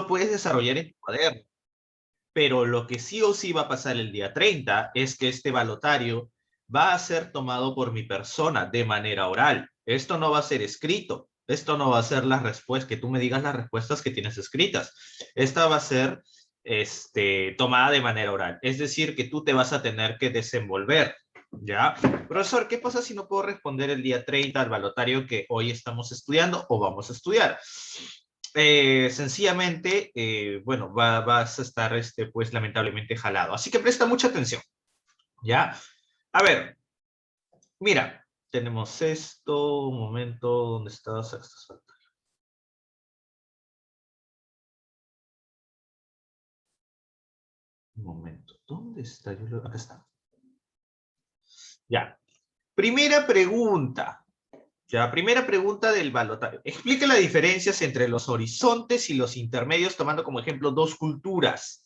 lo puedes desarrollar en tu cuaderno. Pero lo que sí o sí va a pasar el día 30 es que este balotario va a ser tomado por mi persona de manera oral. Esto no va a ser escrito. Esto no va a ser las respuestas, que tú me digas las respuestas que tienes escritas. Esta va a ser tomada de manera oral. Es decir, que tú te vas a tener que desenvolver. ¿Ya? Profesor, ¿qué pasa si no puedo responder el día 30 al balotario que hoy estamos estudiando o vamos a estudiar? Sencillamente, bueno, vas a estar, pues, lamentablemente jalado. Así que presta mucha atención, ¿ya? A ver, mira, tenemos esto, un momento, ¿dónde estás? Acá estás. Un momento, ¿dónde está? Acá está. Ya. Primera pregunta. Ya, primera pregunta del balotario. Explique las diferencias entre los horizontes y los intermedios, tomando como ejemplo dos culturas.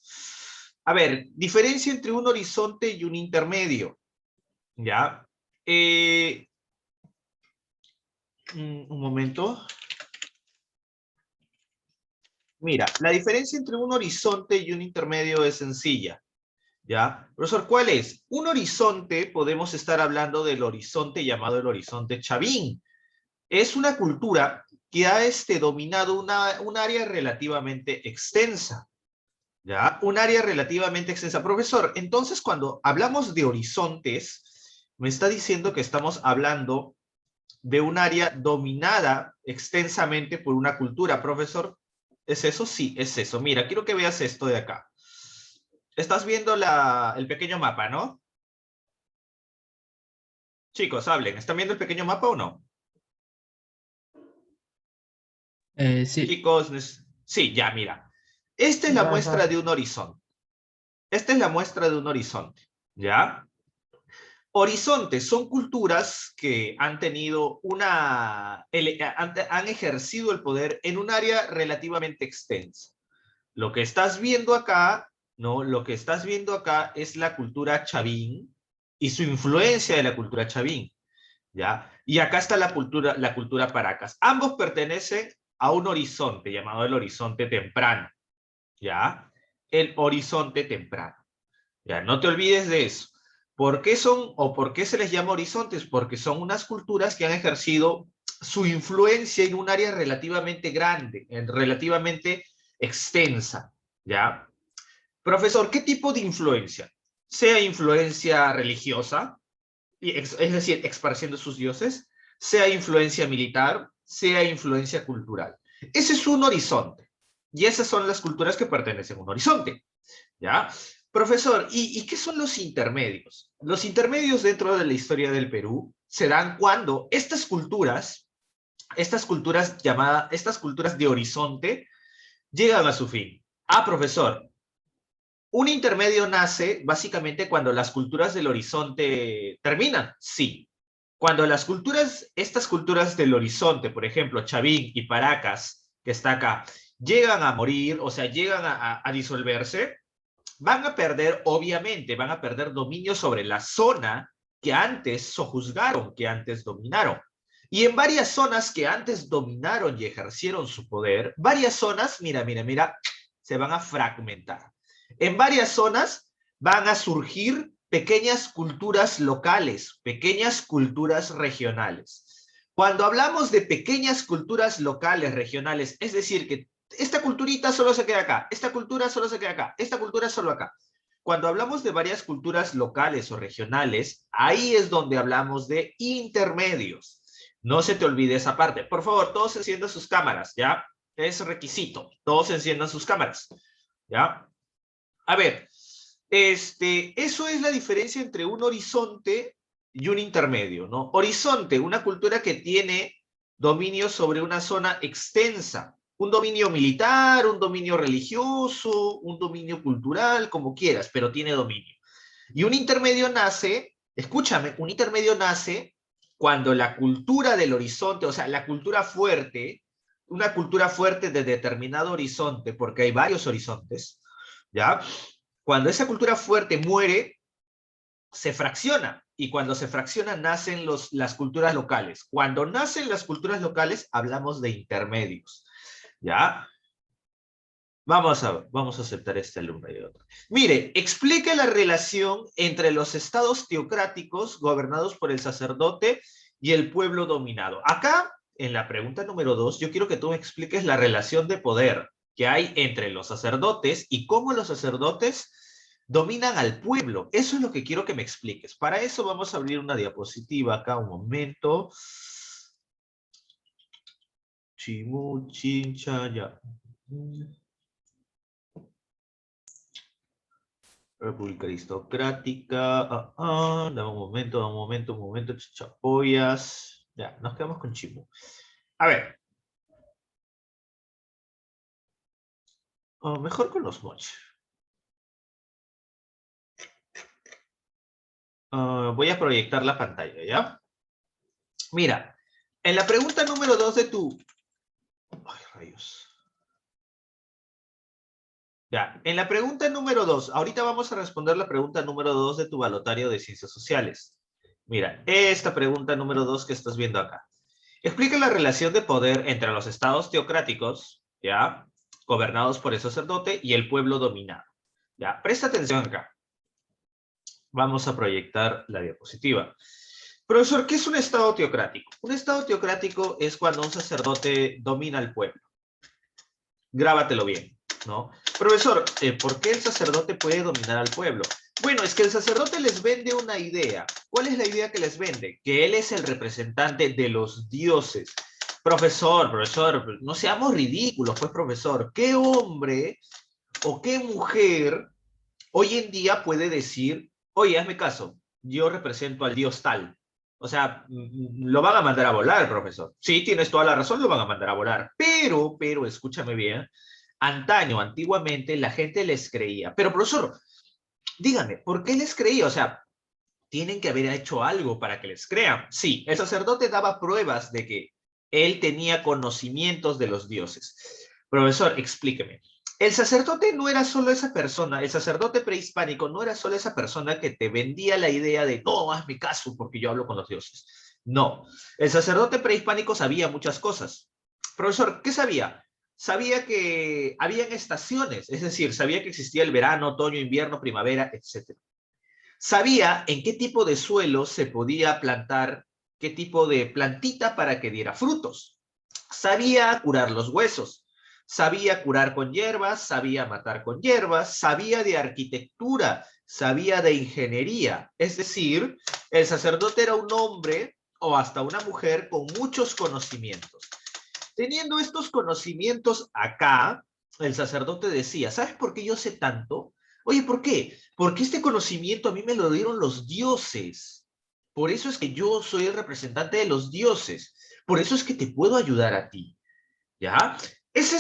A ver, diferencia entre un horizonte y un intermedio. ¿Ya? Eh, un momento. Mira, la diferencia entre un horizonte y un intermedio es sencilla. ¿Ya? Profesor, ¿cuál es? Un horizonte, podemos estar hablando del horizonte llamado el horizonte Chavín. Es una cultura que ha dominado un área relativamente extensa. ¿Ya? Un área relativamente extensa. Profesor, entonces cuando hablamos de horizontes, me está diciendo que estamos hablando de un área dominada extensamente por una cultura. Profesor, ¿es eso? Sí, es eso. Mira, quiero que veas esto de acá. Estás viendo el pequeño mapa, ¿no? Chicos, hablen. ¿Están viendo el pequeño mapa o no? Sí, Chicos, sí, ya, mira. Esta es la muestra de un horizonte. Esta es la muestra de un horizonte, ¿ya? Horizontes son culturas que han tenido han ejercido el poder en un área relativamente extensa. Lo que estás viendo acá, ¿no? Lo que estás viendo acá es la cultura chavín y su influencia de la cultura chavín, ¿ya? Y acá está la cultura Paracas. Ambos pertenecen a un horizonte llamado el horizonte temprano, ¿ya? El horizonte temprano. Ya, no te olvides de eso. ¿Por qué son o por qué se les llama horizontes? Porque son unas culturas que han ejercido su influencia en un área relativamente grande, relativamente extensa, ¿ya? Profesor, ¿qué tipo de influencia? Sea influencia religiosa, es decir, esparciendo sus dioses, sea influencia militar, sea influencia cultural. Ese es un horizonte. Y esas son las culturas que pertenecen a un horizonte. ¿Ya? Profesor, ¿y qué son los intermedios? Los intermedios dentro de la historia del Perú se dan cuando estas culturas de horizonte, llegan a su fin. Ah, profesor, un intermedio nace básicamente cuando las culturas del horizonte terminan. Sí. Cuando estas culturas del horizonte, por ejemplo, Chavín y Paracas, que está acá, llegan a morir, o sea, llegan a disolverse, van a perder, obviamente, van a perder dominio sobre la zona que antes sojuzgaron, que antes dominaron. Y en varias zonas que antes dominaron y ejercieron su poder, varias zonas, mira, se van a fragmentar. En varias zonas van a surgir pequeñas culturas locales, pequeñas culturas regionales. Cuando hablamos de pequeñas culturas locales, regionales, es decir, que esta culturita solo se queda acá, esta cultura solo se queda acá, esta cultura solo acá. Cuando hablamos de varias culturas locales o regionales, ahí es donde hablamos de intermedios. No se te olvide esa parte. Por favor, todos enciendan sus cámaras, ¿ya? Es requisito. Todos enciendan sus cámaras, ¿ya? A ver, eso es la diferencia entre un horizonte y un intermedio, ¿no? Horizonte, una cultura que tiene dominio sobre una zona extensa, un dominio militar, un dominio religioso, un dominio cultural, como quieras, pero tiene dominio. Y un intermedio nace, escúchame, un intermedio nace cuando la cultura del horizonte, o sea, la cultura fuerte, una cultura fuerte de determinado horizonte, porque hay varios horizontes, ¿ya? Cuando esa cultura fuerte muere, se fracciona. Y cuando se fracciona, nacen las culturas locales. Cuando nacen las culturas locales, hablamos de intermedios. ¿Ya? Vamos a aceptar este alumno y otro. Mire, explique la relación entre los estados teocráticos gobernados por el sacerdote y el pueblo dominado. Acá, en la pregunta número 2, yo quiero que tú me expliques la relación de poder que hay entre los sacerdotes y cómo los sacerdotes dominan al pueblo. Eso es lo que quiero que me expliques. Para eso vamos a abrir una diapositiva acá, un momento. Chimuchincha, República Aristocrática. Dame un momento, chichapoyas. Ya, nos quedamos con Chimu. A ver. Mejor con los moch. Voy a proyectar la pantalla, ¿ya? Mira, en la pregunta número 2 de tu... Ay, rayos. Ya, en la pregunta número 2, ahorita vamos a responder la pregunta número 2 de tu balotario de Ciencias Sociales. Mira, esta pregunta número 2 que estás viendo acá. Explica la relación de poder entre los estados teocráticos, ¿ya? Gobernados por el sacerdote y el pueblo dominado. Ya, presta atención acá. Vamos a proyectar la diapositiva. Profesor, ¿qué es un estado teocrático? Un estado teocrático es cuando un sacerdote domina al pueblo. Grábatelo bien, ¿no? Profesor, ¿por qué el sacerdote puede dominar al pueblo? Bueno, es que el sacerdote les vende una idea. ¿Cuál es la idea que les vende? Que él es el representante de los dioses. Profesor, no seamos ridículos, pues, profesor. ¿Qué hombre o qué mujer hoy en día puede decir, oye, hazme caso, yo represento al dios tal? O sea, lo van a mandar a volar, profesor. Sí, tienes toda la razón, lo van a mandar a volar. Pero, escúchame bien, antiguamente, la gente les creía. Pero, profesor, dígame, ¿por qué les creía? O sea, tienen que haber hecho algo para que les crean. Sí, el sacerdote daba pruebas de que él tenía conocimientos de los dioses. Profesor, explíqueme. El sacerdote no era solo esa persona, el sacerdote prehispánico no era solo esa persona que te vendía la idea de, no, hazme caso porque yo hablo con los dioses. No, el sacerdote prehispánico sabía muchas cosas. Profesor, ¿qué sabía? Sabía que habían estaciones, es decir, sabía que existía el verano, otoño, invierno, primavera, etc. Sabía en qué tipo de suelo se podía plantar qué tipo de plantita para que diera frutos. Sabía curar los huesos, sabía curar con hierbas, sabía matar con hierbas, sabía de arquitectura, sabía de ingeniería. Es decir, el sacerdote era un hombre o hasta una mujer con muchos conocimientos. Teniendo estos conocimientos acá, el sacerdote decía, ¿sabes por qué yo sé tanto? Oye, ¿por qué? Porque este conocimiento a mí me lo dieron los dioses. Por eso es que yo soy el representante de los dioses. Por eso es que te puedo ayudar a ti. ¿Ya? Esa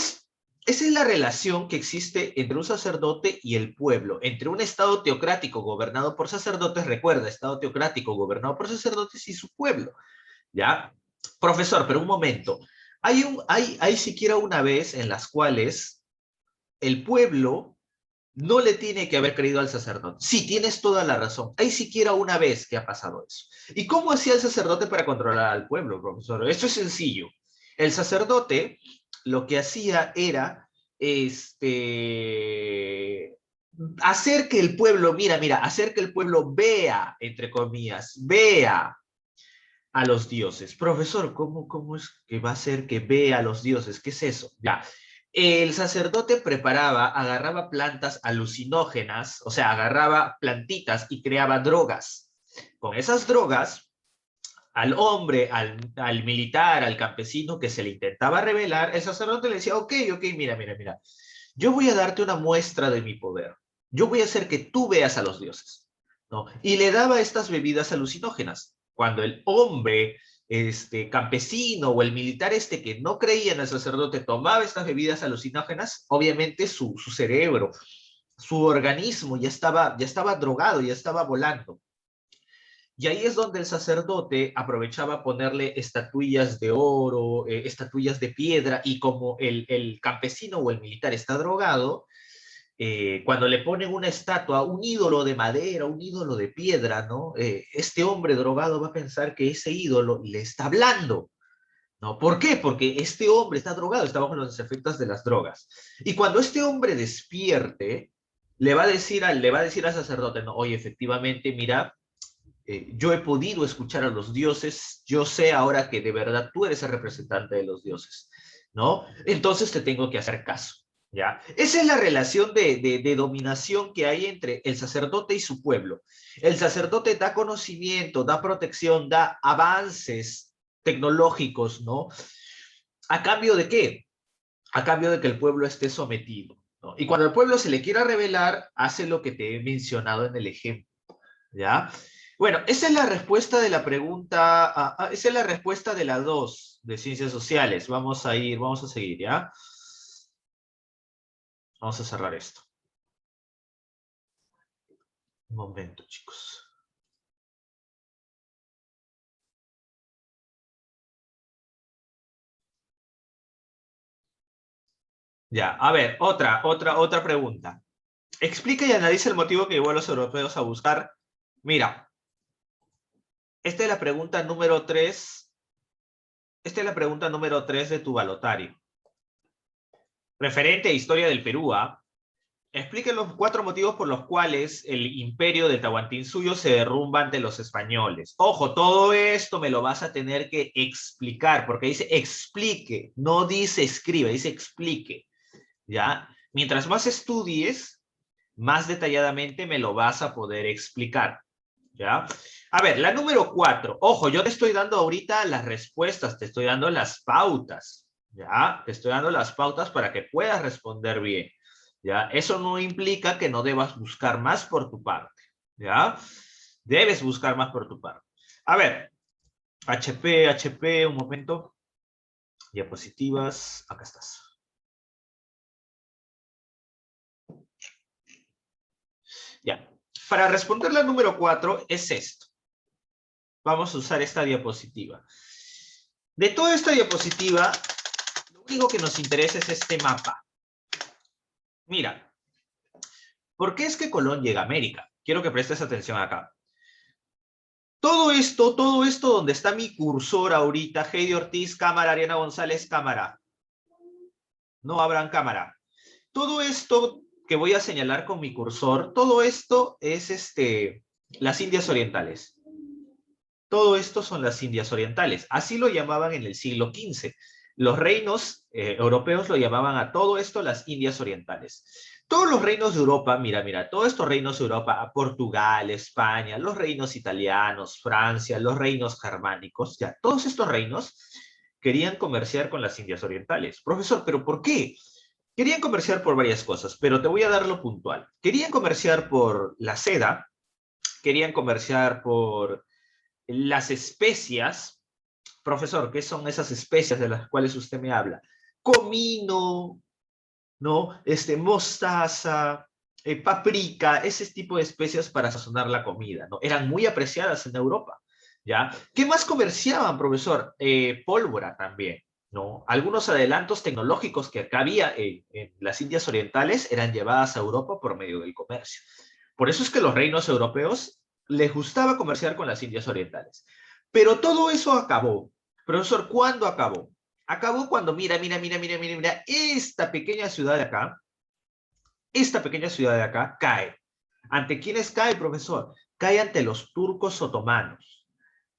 es la relación que existe entre un sacerdote y el pueblo, entre un estado teocrático gobernado por sacerdotes, recuerda, estado teocrático gobernado por sacerdotes y su pueblo. ¿Ya? Profesor, pero un momento. Hay siquiera una vez en las cuales el pueblo no le tiene que haber creído al sacerdote. Sí, tienes toda la razón. Hay siquiera una vez que ha pasado eso. ¿Y cómo hacía el sacerdote para controlar al pueblo, profesor? Esto es sencillo. El sacerdote lo que hacía era hacer que el pueblo, hacer que el pueblo vea, entre comillas, vea a los dioses. Profesor, ¿cómo es que va a ser que vea a los dioses? ¿Qué es eso? Ya. El sacerdote agarraba plantas alucinógenas, o sea, agarraba plantitas y creaba drogas. Con esas drogas, al hombre, al militar, al campesino que se le intentaba rebelar, el sacerdote le decía, ok, mira. Yo voy a darte una muestra de mi poder. Yo voy a hacer que tú veas a los dioses, ¿no? Y le daba estas bebidas alucinógenas. Cuando el hombre, campesino o el militar que no creía en el sacerdote tomaba estas bebidas alucinógenas, obviamente su cerebro, su organismo ya estaba drogado, ya estaba volando. Y ahí es donde el sacerdote aprovechaba ponerle estatuillas de oro, estatuillas de piedra, y como el campesino o el militar está drogado, cuando le ponen una estatua, un ídolo de madera, un ídolo de piedra, ¿no? Este hombre drogado va a pensar que ese ídolo le está hablando. ¿No? ¿Por qué? Porque este hombre está drogado, está bajo los efectos de las drogas. Y cuando este hombre despierte, le va a decir al sacerdote, no, oye, efectivamente, mira, yo he podido escuchar a los dioses, yo sé ahora que de verdad tú eres el representante de los dioses, ¿no? Entonces te tengo que hacer caso, ¿ya? Esa es la relación de dominación que hay entre el sacerdote y su pueblo. El sacerdote da conocimiento, da protección, da avances tecnológicos, ¿no? ¿A cambio de qué? A cambio de que el pueblo esté sometido, ¿no? Y cuando el pueblo se le quiera rebelar, hace lo que te he mencionado en el ejemplo, ¿ya? Bueno, esa es la respuesta de la pregunta, esa es la respuesta de la 2 de ciencias sociales. Vamos a seguir, ¿ya? Vamos a cerrar esto. Un momento, chicos. Ya, a ver, otra pregunta. Explica y analiza el motivo que llevó a los europeos a buscar. Mira, esta es la pregunta número 3. Esta es la pregunta número 3 de tu balotario. Referente a historia del Perú, ¿ah? Explique los 4 motivos por los cuales el imperio de Tahuantinsuyo se derrumba ante los españoles. Ojo, todo esto me lo vas a tener que explicar, porque dice explique, no dice escribe, dice explique, ¿ya? Mientras más estudies, más detalladamente me lo vas a poder explicar, ¿ya? A ver, la número 4. Ojo, yo te estoy dando ahorita las respuestas, te estoy dando las pautas, ¿ya? Te estoy dando las pautas para que puedas responder bien. ¿Ya? Eso no implica que no debas buscar más por tu parte, ¿ya? Debes buscar más por tu parte. A ver, HP, un momento. Diapositivas, acá estás. Ya, para responder la número 4 es esto. Vamos a usar esta diapositiva. De toda esta diapositiva, lo único que nos interesa es este mapa. Mira, ¿por qué es que Colón llega a América? Quiero que prestes atención acá. Todo esto donde está mi cursor ahorita, Heidi Ortiz, cámara, Ariana González, cámara. No abran cámara. Todo esto que voy a señalar con mi cursor, todo esto es las Indias Orientales. Todo esto son las Indias Orientales. Así lo llamaban en el siglo XV. Los reinos europeos lo llamaban a todo esto las Indias Orientales. Todos los reinos de Europa, mira, todos estos reinos de Europa, Portugal, España, los reinos italianos, Francia, los reinos germánicos, ya, todos estos reinos querían comerciar con las Indias Orientales. Profesor, ¿pero por qué? Querían comerciar por varias cosas, pero te voy a dar lo puntual. Querían comerciar por la seda, querían comerciar por las especias. Profesor, ¿qué son esas especias de las cuales usted me habla? Comino, ¿no? Mostaza, paprika, ese tipo de especias para sazonar la comida, ¿no? Eran muy apreciadas en Europa, ¿ya? ¿Qué más comerciaban, profesor? Pólvora también, ¿no? Algunos adelantos tecnológicos que acá había en las Indias Orientales eran llevadas a Europa por medio del comercio. Por eso es que los reinos europeos les gustaba comerciar con las Indias Orientales. Pero todo eso acabó. Profesor, ¿cuándo acabó? Acabó cuando, mira, esta pequeña ciudad de acá cae. ¿Ante quiénes cae, profesor? Cae ante los turcos otomanos,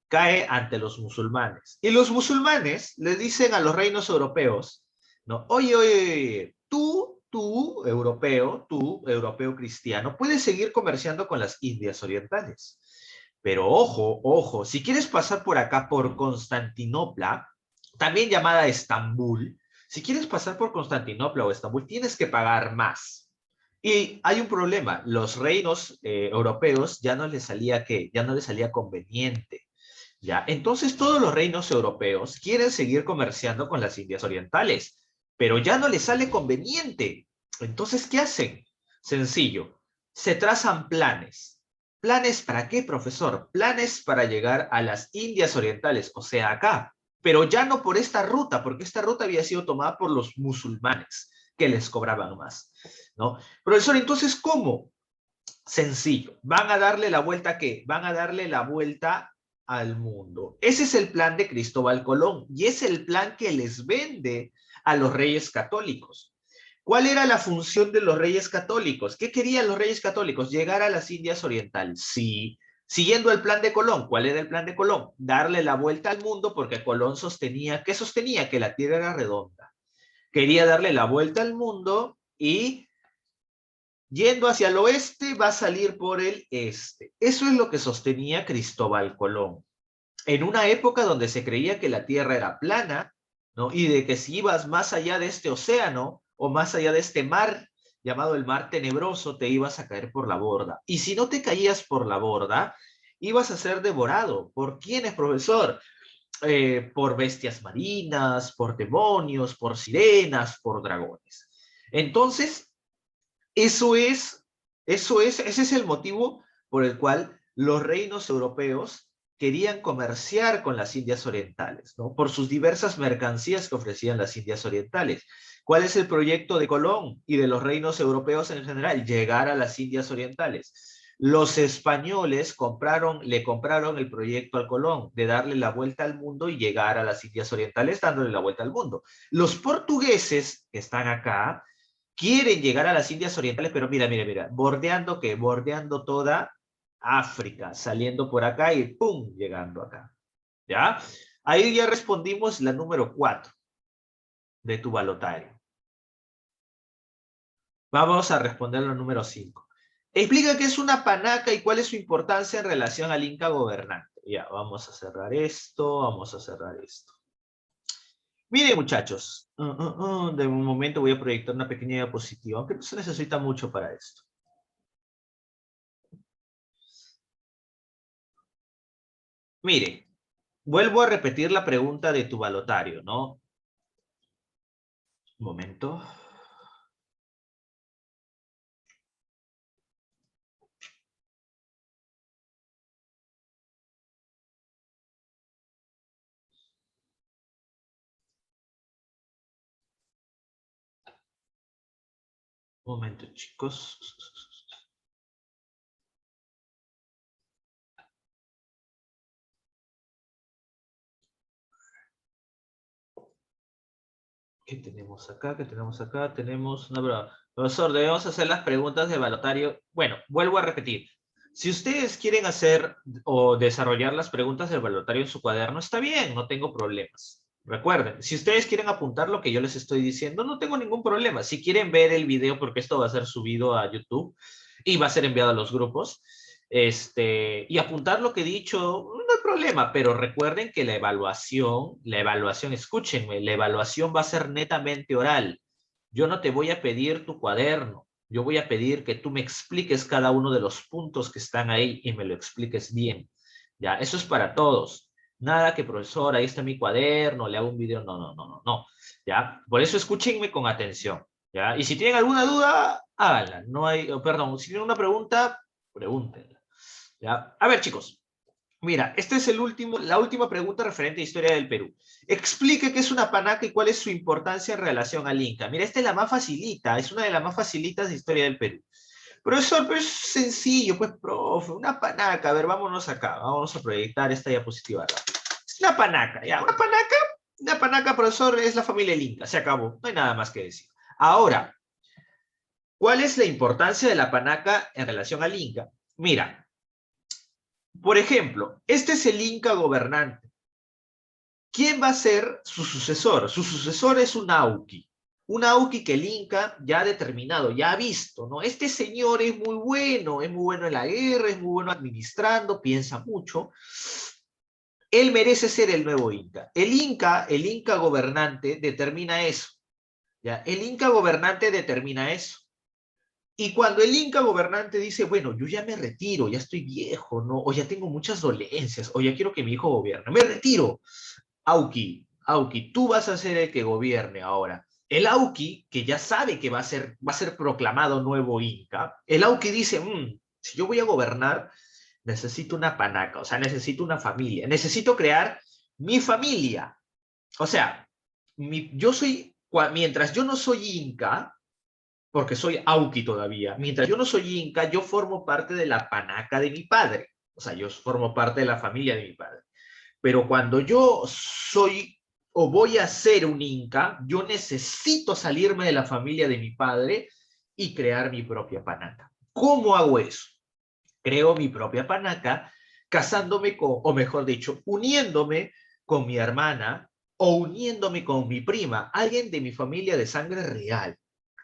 cae ante los musulmanes. Y los musulmanes le dicen a los reinos europeos, ¿no? Oye, tú, europeo cristiano, puedes seguir comerciando con las Indias Orientales. Pero ojo, si quieres pasar por acá, por Constantinopla, también llamada Estambul, si quieres pasar por Constantinopla o Estambul, tienes que pagar más. Y hay un problema, los reinos europeos ya no les salía ya no les salía conveniente. ¿Ya? Entonces todos los reinos europeos quieren seguir comerciando con las Indias Orientales, pero ya no les sale conveniente. Entonces, ¿qué hacen? Sencillo, se trazan planes. ¿Planes para qué, profesor? Planes para llegar a las Indias Orientales, o sea, acá, pero ya no por esta ruta, porque esta ruta había sido tomada por los musulmanes, que les cobraban más, ¿no? Profesor, entonces, ¿cómo? Sencillo, van a darle la vuelta ¿a qué? Van a darle la vuelta al mundo. Ese es el plan de Cristóbal Colón y es el plan que les vende a los reyes católicos. ¿Cuál era la función de los reyes católicos? ¿Qué querían los reyes católicos? Llegar a las Indias Orientales. Sí, siguiendo el plan de Colón. ¿Cuál era el plan de Colón? Darle la vuelta al mundo porque Colón sostenía, ¿qué sostenía? Que la Tierra era redonda. Quería darle la vuelta al mundo y yendo hacia el oeste va a salir por el este. Eso es lo que sostenía Cristóbal Colón. En una época donde se creía que la Tierra era plana, ¿no? Y de que si ibas más allá de este océano o más allá de este mar, llamado el mar tenebroso, te ibas a caer por la borda. Y si no te caías por la borda, ibas a ser devorado. ¿Por quiénes, profesor? Por bestias marinas, por demonios, por sirenas, por dragones. Entonces, ese es el motivo por el cual los reinos europeos querían comerciar con las Indias Orientales, ¿no? Por sus diversas mercancías que ofrecían las Indias Orientales. ¿Cuál es el proyecto de Colón y de los reinos europeos en general? Llegar a las Indias Orientales. Los españoles le compraron el proyecto al Colón de darle la vuelta al mundo y llegar a las Indias Orientales dándole la vuelta al mundo. Los portugueses que están acá quieren llegar a las Indias Orientales, pero mira, bordeando ¿qué? Bordeando toda África, saliendo por acá y ¡pum! Llegando acá. ¿Ya? Ahí ya respondimos la número 4 de tu balotario. Vamos a responder la número 5. Explica qué es una panaca y cuál es su importancia en relación al Inca gobernante. Ya, vamos a cerrar esto, vamos a cerrar esto. Miren, muchachos, de un momento voy a proyectar una pequeña diapositiva, aunque no se necesita mucho para esto. Mire, vuelvo a repetir la pregunta de tu balotario, ¿no? Un momento. Un momento, chicos. ¿Qué tenemos acá? ¿Qué tenemos acá? Tenemos una prueba. Profesor, debemos hacer las preguntas de balotario. Bueno, vuelvo a repetir. Si ustedes quieren hacer o desarrollar las preguntas del balotario en su cuaderno, está bien, no tengo problemas. Recuerden, si ustedes quieren apuntar lo que yo les estoy diciendo, no tengo ningún problema. Si quieren ver el video, porque esto va a ser subido a YouTube y va a ser enviado a los grupos, y apuntar lo que he dicho, no hay problema, pero recuerden que la evaluación, escúchenme, la evaluación va a ser netamente oral. Yo no te voy a pedir tu cuaderno, yo voy a pedir que tú me expliques cada uno de los puntos que están ahí y me lo expliques bien. Ya, eso es para todos. Nada que, profesor, ahí está mi cuaderno, le hago un video, no. Ya, por eso escúchenme con atención. Ya, y si tienen alguna duda, háganla. No hay, perdón, si tienen una pregunta, pregúntenla. ¿Ya? A ver, chicos. Mira, esta es la última pregunta referente a historia del Perú. Explique qué es una panaca y cuál es su importancia en relación al Inca. Mira, esta es la más facilita, es una de las más facilitas de historia del Perú. Profesor, pero es sencillo, pues, profe, una panaca. A ver, vámonos acá, vamos a proyectar esta diapositiva. Es una panaca, ¿ya? Una panaca, profesor, es la familia del Inca, se acabó, no hay nada más que decir. Ahora, ¿cuál es la importancia de la panaca en relación al Inca? Mira, por ejemplo, este es el Inca gobernante. ¿Quién va a ser su sucesor? Su sucesor es un Auqui. Un Auqui que el Inca ya ha determinado, ya ha visto, ¿no? Este señor es muy bueno en la guerra, es muy bueno administrando, piensa mucho. Él merece ser el nuevo Inca. El Inca gobernante determina eso. ¿Ya? El Inca gobernante determina eso. Y cuando el Inca gobernante dice, bueno, yo ya me retiro, ya estoy viejo, ¿no? O ya tengo muchas dolencias, o ya quiero que mi hijo gobierne, me retiro. Auqui, tú vas a ser el que gobierne ahora. El Auqui, que ya sabe que va a ser proclamado nuevo Inca, el Auqui dice, si yo voy a gobernar, necesito una panaca, o sea, necesito una familia, necesito crear mi familia. O sea, mientras yo no soy Inca, porque soy Auqui todavía. Mientras yo no soy Inca, yo formo parte de la panaca de mi padre. O sea, yo formo parte de la familia de mi padre. Pero cuando yo soy o voy a ser un inca, yo necesito salirme de la familia de mi padre y crear mi propia panaca. ¿Cómo hago eso? Creo mi propia panaca casándome con, o mejor dicho, uniéndome con mi hermana o uniéndome con mi prima, alguien de mi familia de sangre real.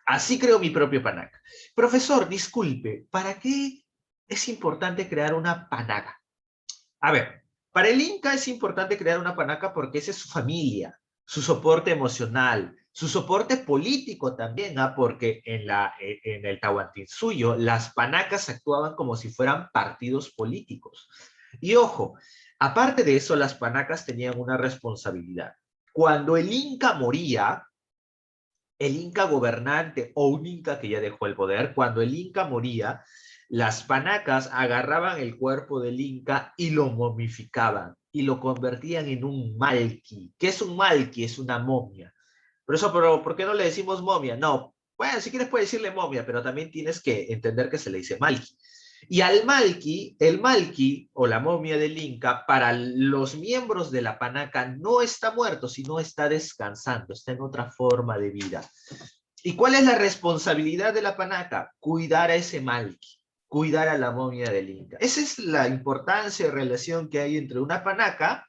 Así creo mi propia panaca. Profesor, disculpe, ¿para qué es importante crear una panaca? A ver, para el Inca es importante crear una panaca porque esa es su familia, su soporte emocional, su soporte político también, ¿ah? Porque en el Tahuantinsuyo las panacas actuaban como si fueran partidos políticos. Y ojo, aparte de eso, las panacas tenían una responsabilidad. Cuando el Inca moría, el Inca gobernante o un Inca que ya dejó el poder, cuando el Inca moría, las panacas agarraban el cuerpo del Inca y lo momificaban y lo convertían en un malqui. ¿Qué es un malqui? Es una momia. Por eso, pero, ¿por qué no le decimos momia? No, bueno, si quieres puedes decirle momia, pero también tienes que entender que se le dice malqui. Y al malqui, el malqui o la momia del Inca, para los miembros de la panaca no está muerto, sino está descansando, está en otra forma de vida. ¿Y cuál es la responsabilidad de la panaca? Cuidar a ese malqui, cuidar a la momia del Inca. Esa es la importancia y relación que hay entre una panaca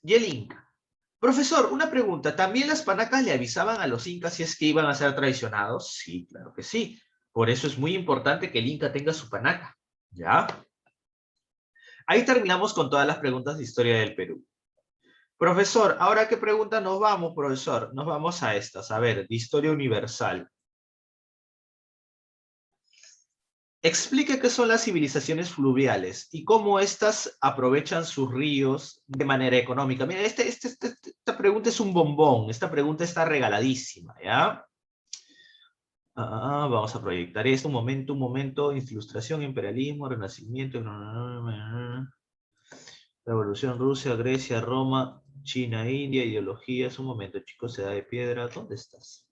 y el Inca. Profesor, una pregunta. ¿También las panacas le avisaban a los incas si es que iban a ser traicionados? Sí, claro que sí. Por eso es muy importante que el inca tenga su panaca. ¿Ya? Ahí terminamos con todas las preguntas de historia del Perú. Profesor, ¿ahora qué pregunta nos vamos, profesor? Nos vamos a estas. A ver, de historia universal. Explique qué son las civilizaciones fluviales y cómo éstas aprovechan sus ríos de manera económica. Mira, esta pregunta es un bombón, esta pregunta está regaladísima, ¿ya? Vamos a proyectar esto, un momento, ilustración, imperialismo, renacimiento, revolución, Rusia, Grecia, Roma, China, India, ideologías, un momento, chicos, edad de piedra, ¿dónde estás?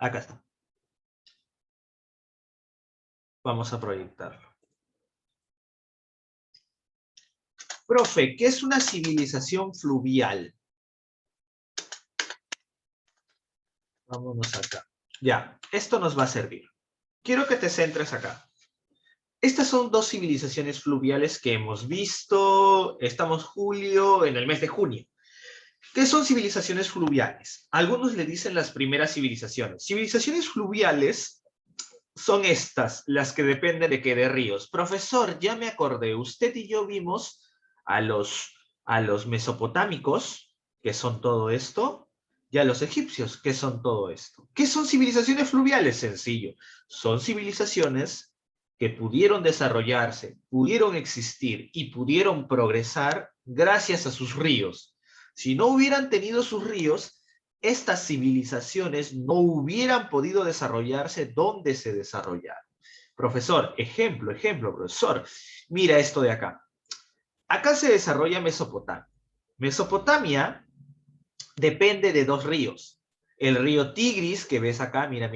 Acá está. Vamos a proyectarlo. Profe, ¿qué es una civilización fluvial? Vámonos acá. Ya, esto nos va a servir. Quiero que te centres acá. Estas son dos civilizaciones fluviales que hemos visto. Estamos julio, en el mes de junio. ¿Qué son civilizaciones fluviales? Algunos le dicen las primeras civilizaciones. Civilizaciones fluviales son estas, las que dependen de qué, de ríos. Profesor, ya me acordé, usted y yo vimos a los mesopotámicos, que son todo esto, y a los egipcios, que son todo esto. ¿Qué son civilizaciones fluviales? Sencillo. Son civilizaciones que pudieron desarrollarse, pudieron existir y pudieron progresar gracias a sus ríos. Si no hubieran tenido sus ríos, estas civilizaciones no hubieran podido desarrollarse donde se desarrollaron. Profesor, ejemplo, profesor. Mira esto de acá. Acá se desarrolla Mesopotamia. Mesopotamia depende de dos ríos. El río Tigris, que ves acá, mira,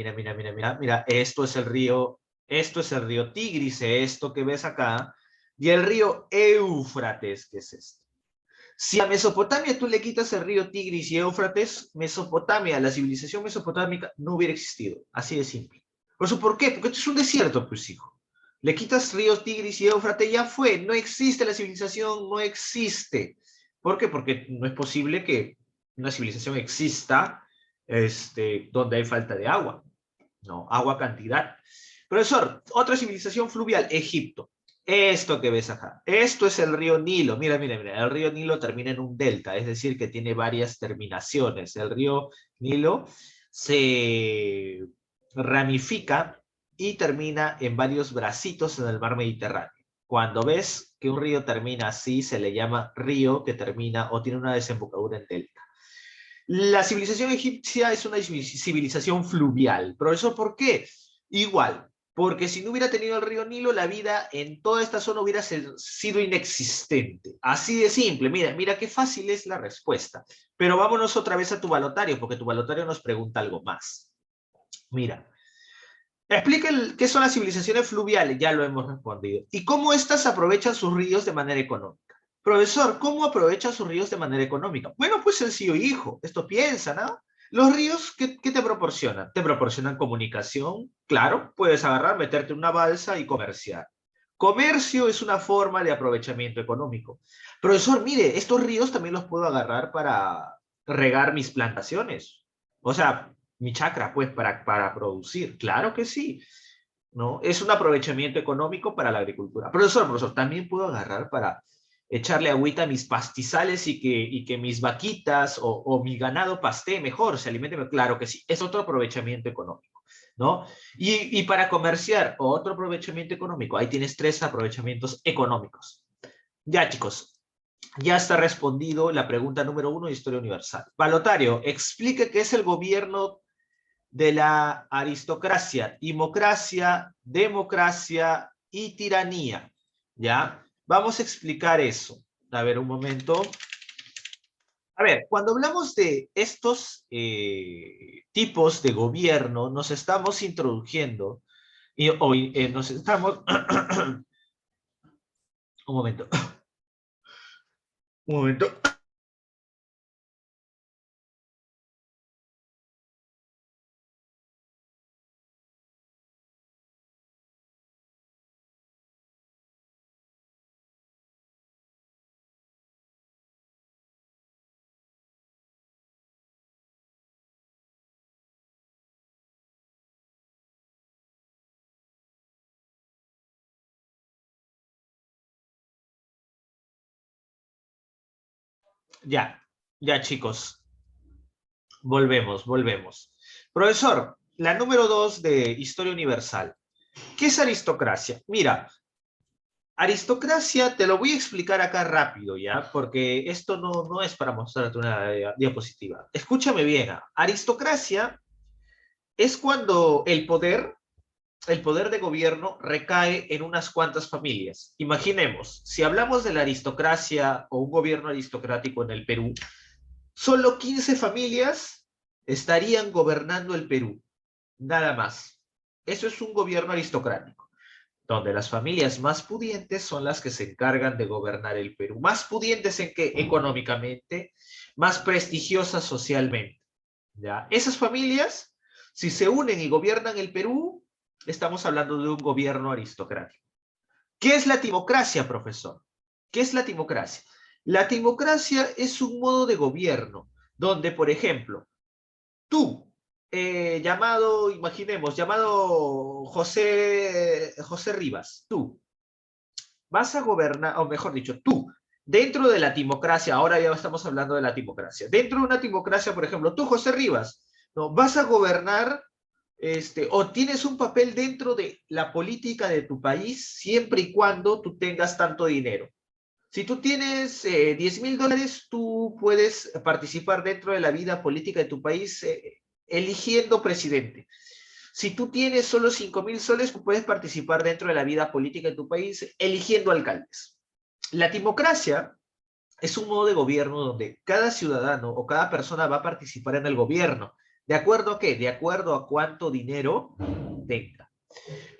esto es el río Tigris, esto que ves acá, y el río Éufrates, que es este. Si a Mesopotamia tú le quitas el río Tigris y Éufrates, Mesopotamia, la civilización mesopotámica, no hubiera existido. Así de simple. ¿Por qué? Porque esto es un desierto, pues, hijo. Le quitas ríos Tigris y Éufrates, ya fue. No existe la civilización, no existe. ¿Por qué? Porque no es posible que una civilización exista donde hay falta de agua. No, agua cantidad. Profesor, otra civilización fluvial, Egipto. Esto que ves acá, esto es el río Nilo. Mira, el río Nilo termina en un delta, es decir, que tiene varias terminaciones. El río Nilo se ramifica y termina en varios bracitos en el mar Mediterráneo. Cuando ves que un río termina así, se le llama río que termina o tiene una desembocadura en delta. La civilización egipcia es una civilización fluvial. Profesor, ¿por qué? Igual, porque si no hubiera tenido el río Nilo, la vida en toda esta zona hubiera sido inexistente. Así de simple. Mira, mira qué fácil es la respuesta. Pero vámonos otra vez a tu balotario, porque tu balotario nos pregunta algo más. Mira, explica qué son las civilizaciones fluviales, ya lo hemos respondido. Y cómo éstas aprovechan sus ríos de manera económica. Profesor, ¿cómo aprovechan sus ríos de manera económica? Bueno, pues sencillo, hijo. Esto piensa, ¿no? Los ríos, ¿qué te proporcionan? Te proporcionan comunicación. Claro, puedes agarrar, meterte en una balsa y comerciar. Comercio es una forma de aprovechamiento económico. Profesor, mire, estos ríos también los puedo agarrar para regar mis plantaciones. O sea, mi chacra, pues, para producir. Claro que sí, ¿no? Es un aprovechamiento económico para la agricultura. Profesor, también puedo agarrar para echarle agüita a mis pastizales y que mis vaquitas o mi ganado pastee mejor, se alimente mejor. Claro que sí, es otro aprovechamiento económico, ¿no? Y para comerciar, otro aprovechamiento económico. Ahí tienes 3 aprovechamientos económicos. Ya, chicos, ya está respondido la pregunta número 1 de Historia Universal. Balotario, explique qué es el gobierno de la aristocracia, timocracia, democracia y tiranía. ¿Ya? Vamos a explicar eso. A ver, un momento. A ver, cuando hablamos de estos tipos de gobierno, nos estamos introduciendo y hoy nos estamos... un momento. Un momento. Ya, ya chicos. Volvemos. Profesor, la número 2 de Historia Universal. ¿Qué es aristocracia? Mira, aristocracia te lo voy a explicar acá rápido, ¿ya? Porque esto no es para mostrarte una diapositiva. Escúchame bien. Aristocracia es cuando el poder de gobierno recae en unas cuantas familias. Imaginemos, si hablamos de la aristocracia o un gobierno aristocrático en el Perú, solo 15 familias estarían gobernando el Perú, nada más. Eso es un gobierno aristocrático, donde las familias más pudientes son las que se encargan de gobernar el Perú. Más pudientes en que económicamente, más prestigiosas socialmente. ¿Ya? Esas familias, si se unen y gobiernan el Perú, estamos hablando de un gobierno aristocrático. ¿Qué es la timocracia, profesor? ¿Qué es la timocracia? La timocracia es un modo de gobierno donde, por ejemplo, tú, llamado José Rivas, tú vas a gobernar, o mejor dicho, tú, dentro de la timocracia, ahora ya estamos hablando de la timocracia, dentro de una timocracia, por ejemplo, tú, José Rivas, ¿no? Vas a gobernar o tienes un papel dentro de la política de tu país siempre y cuando tú tengas tanto dinero. Si tú tienes $10,000, tú puedes participar dentro de la vida política de tu país eligiendo presidente. Si tú tienes solo 5,000 soles, tú puedes participar dentro de la vida política de tu país eligiendo alcaldes. La timocracia es un modo de gobierno donde cada ciudadano o cada persona va a participar en el gobierno. ¿De acuerdo a qué? De acuerdo a cuánto dinero tenga.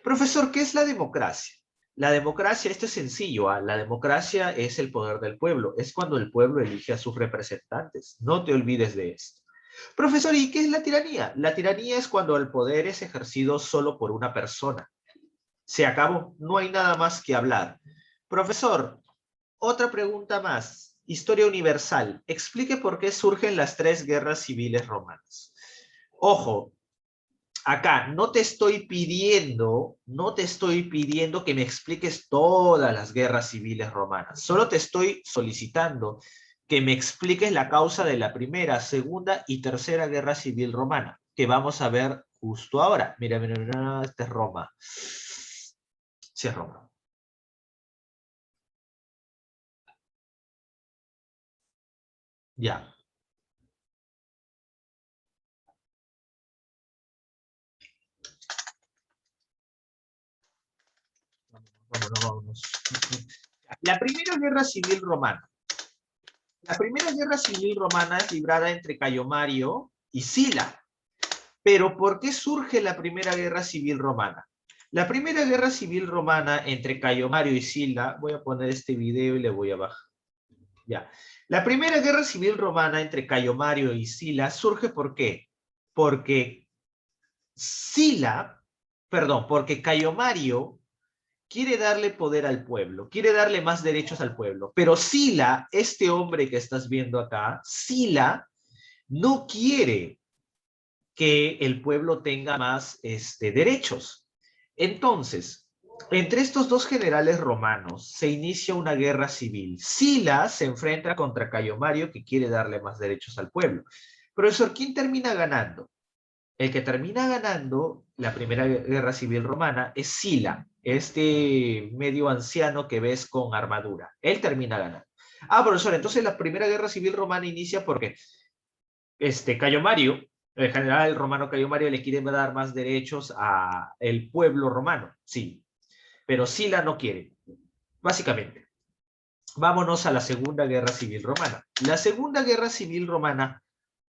Profesor, ¿qué es la democracia? La democracia, esto es sencillo, ¿ah? La democracia es el poder del pueblo, es cuando el pueblo elige a sus representantes. No te olvides de esto. Profesor, ¿y qué es la tiranía? La tiranía es cuando el poder es ejercido solo por una persona. Se acabó, no hay nada más que hablar. Profesor, otra pregunta más. Historia universal. Explique por qué surgen las 3 guerras civiles romanas. Ojo, acá no te estoy pidiendo que me expliques todas las guerras civiles romanas. Solo te estoy solicitando que me expliques la causa de la primera, segunda y tercera guerra civil romana, que vamos a ver justo ahora. Mira, este es Roma. Sí, es Roma. Ya. vámonos. La Primera Guerra Civil Romana. La Primera Guerra Civil Romana es librada entre Cayo Mario y Sila. Pero ¿por qué surge la Primera Guerra Civil Romana? La Primera Guerra Civil Romana entre Cayo Mario y Sila, voy a poner este video y le voy a bajar. Ya. La Primera Guerra Civil Romana entre Cayo Mario y Sila surge ¿por qué? Porque porque Cayo Mario quiere darle poder al pueblo, quiere darle más derechos al pueblo, pero Sila, este hombre que estás viendo acá, Sila no quiere que el pueblo tenga más derechos. Entonces, entre estos dos generales romanos se inicia una guerra civil. Sila se enfrenta contra Cayo Mario, que quiere darle más derechos al pueblo. Profesor, ¿quién termina ganando? El que termina ganando la Primera Guerra Civil Romana es Sila, este medio anciano que ves con armadura. Él termina ganando. Ah, profesor, entonces la Primera Guerra Civil Romana inicia porque Cayo Mario, el general romano Cayo Mario, le quiere dar más derechos al pueblo romano, sí, pero Sila no quiere, básicamente. Vámonos a la Segunda Guerra Civil Romana. La Segunda Guerra Civil Romana,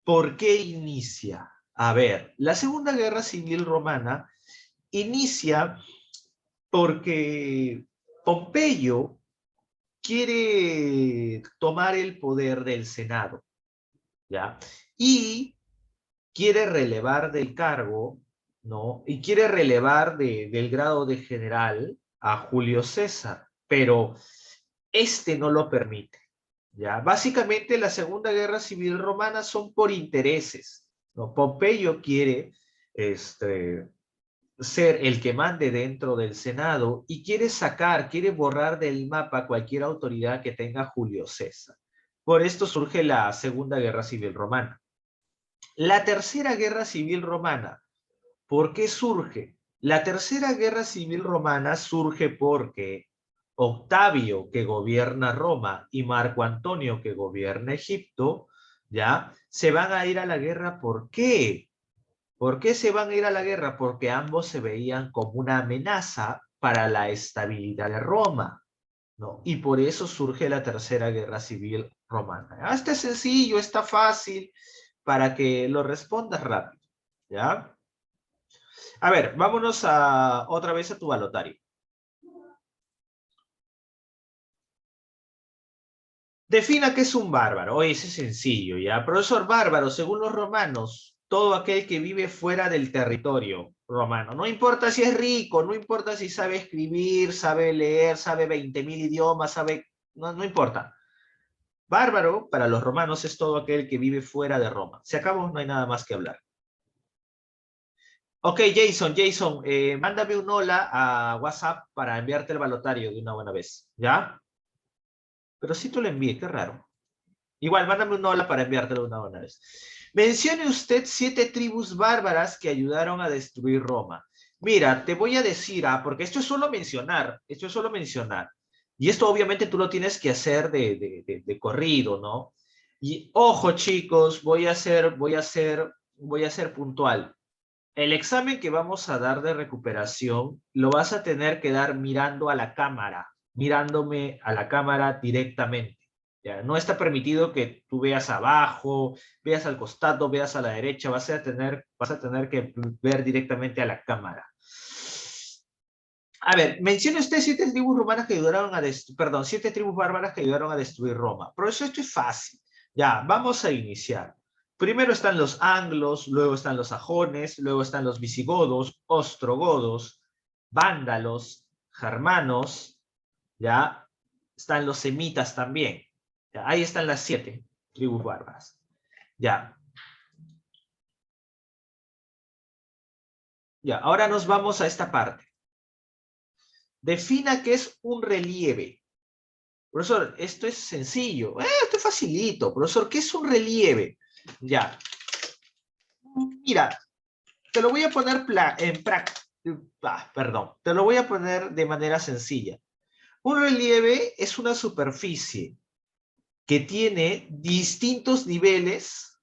¿por qué inicia? A ver, la Segunda Guerra Civil Romana inicia porque Pompeyo quiere tomar el poder del Senado, ¿ya? Y quiere relevar del cargo, ¿no? Y quiere relevar del grado de general a Julio César, pero este no lo permite, ¿ya? Básicamente la Segunda Guerra Civil Romana son por intereses, ¿no? Pompeyo quiere ser el que mande dentro del Senado y quiere borrar del mapa cualquier autoridad que tenga Julio César. Por esto surge la Segunda Guerra Civil Romana. La Tercera Guerra Civil Romana, ¿por qué surge? La Tercera Guerra Civil Romana surge porque Octavio, que gobierna Roma, y Marco Antonio, que gobierna Egipto, ¿ya? Se van a ir a la guerra. ¿Por qué? ¿Por qué se van a ir a la guerra? Porque ambos se veían como una amenaza para la estabilidad de Roma, ¿no? Y por eso surge la Tercera Guerra Civil Romana. Está sencillo, está fácil, para que lo respondas rápido, ¿ya? A ver, vámonos otra vez a tu balotario. Defina qué es un bárbaro. Oye, ese es sencillo, ¿ya? Profesor, bárbaro, según los romanos, todo aquel que vive fuera del territorio romano. No importa si es rico, no importa si sabe escribir, sabe leer, sabe 20.000 idiomas, no importa. Bárbaro, para los romanos, es todo aquel que vive fuera de Roma. Se acabó, no hay nada más que hablar. Ok, Jason, mándame un hola a WhatsApp para enviarte el balotario de una buena vez, ¿ya? Pero sí te lo envié, qué raro. Igual, mándame un hola para enviártelo de una buena vez. Mencione usted 7 tribus bárbaras que ayudaron a destruir Roma. Mira, te voy a decir, porque esto es solo mencionar, Y esto obviamente tú lo tienes que hacer de corrido, ¿no? Y ojo, chicos, voy a ser puntual. El examen que vamos a dar de recuperación lo vas a tener que dar mirando a la cámara, mirándome a la cámara directamente. ¿Ya? No está permitido que tú veas abajo, veas al costado, veas a la derecha, vas a tener que ver directamente a la cámara. A ver, mencione usted 7 tribus romanas que ayudaron a destruir, 7 tribus bárbaras que ayudaron a destruir Roma. Pero eso esto es fácil. Ya, vamos a iniciar. Primero están los anglos, luego están los sajones, luego están los visigodos, ostrogodos, vándalos, germanos, ya, están los semitas también. Ya, ahí están las 7 tribus bárbaras. Ya. Ya, ahora nos vamos a esta parte. Defina qué es un relieve. Profesor, esto es sencillo. Esto es facilito. Profesor, ¿qué es un relieve? Ya. Mira, te lo voy a poner te lo voy a poner de manera sencilla. Un relieve es una superficie que tiene distintos niveles,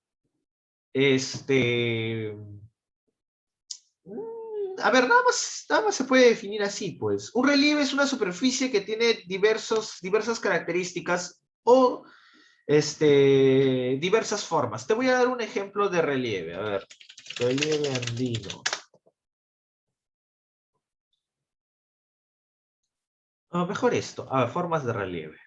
A ver, nada más se puede definir así, pues. Un relieve es una superficie que tiene diversas características o diversas formas. Te voy a dar un ejemplo de relieve. A ver, relieve andino. Mejor esto. A ver, formas de relieve.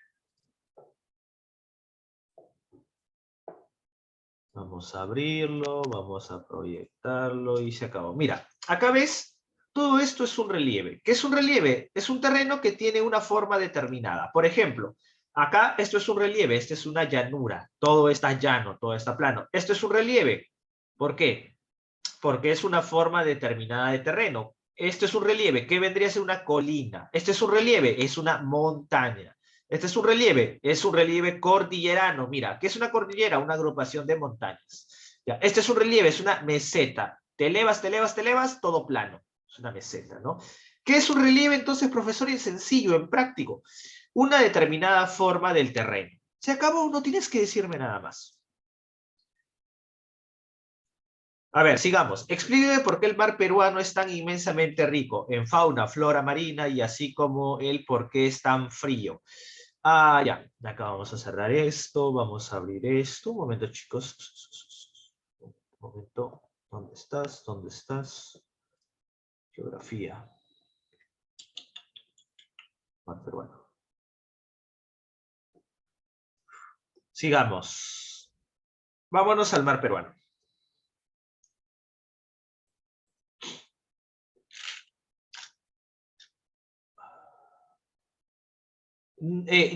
Vamos a abrirlo, vamos a proyectarlo y se acabó. Mira, acá ves, todo esto es un relieve. ¿Qué es un relieve? Es un terreno que tiene una forma determinada. Por ejemplo, acá esto es un relieve, esta es una llanura. Todo está llano, todo está plano. Esto es un relieve. ¿Por qué? Porque es una forma determinada de terreno. Esto es un relieve. ¿Qué vendría a ser una colina? Este es un relieve, es una montaña. Este es un relieve cordillerano. Mira, ¿qué es una cordillera? Una agrupación de montañas. Ya, este es un relieve, es una meseta. Te elevas, te elevas, te elevas, todo plano. Es una meseta, ¿no? ¿Qué es un relieve entonces, profesor? En sencillo, en práctico. Una determinada forma del terreno. Se acabó, no tienes que decirme nada más. A ver, sigamos. Explíqueme por qué el mar peruano es tan inmensamente rico en fauna, flora marina y así como el por qué es tan frío. Ya. Acá vamos a cerrar esto. Vamos a abrir esto. Un momento, chicos. Un momento. ¿Dónde estás? ¿Dónde estás? Geografía. Mar peruano. Sigamos. Vámonos al mar peruano.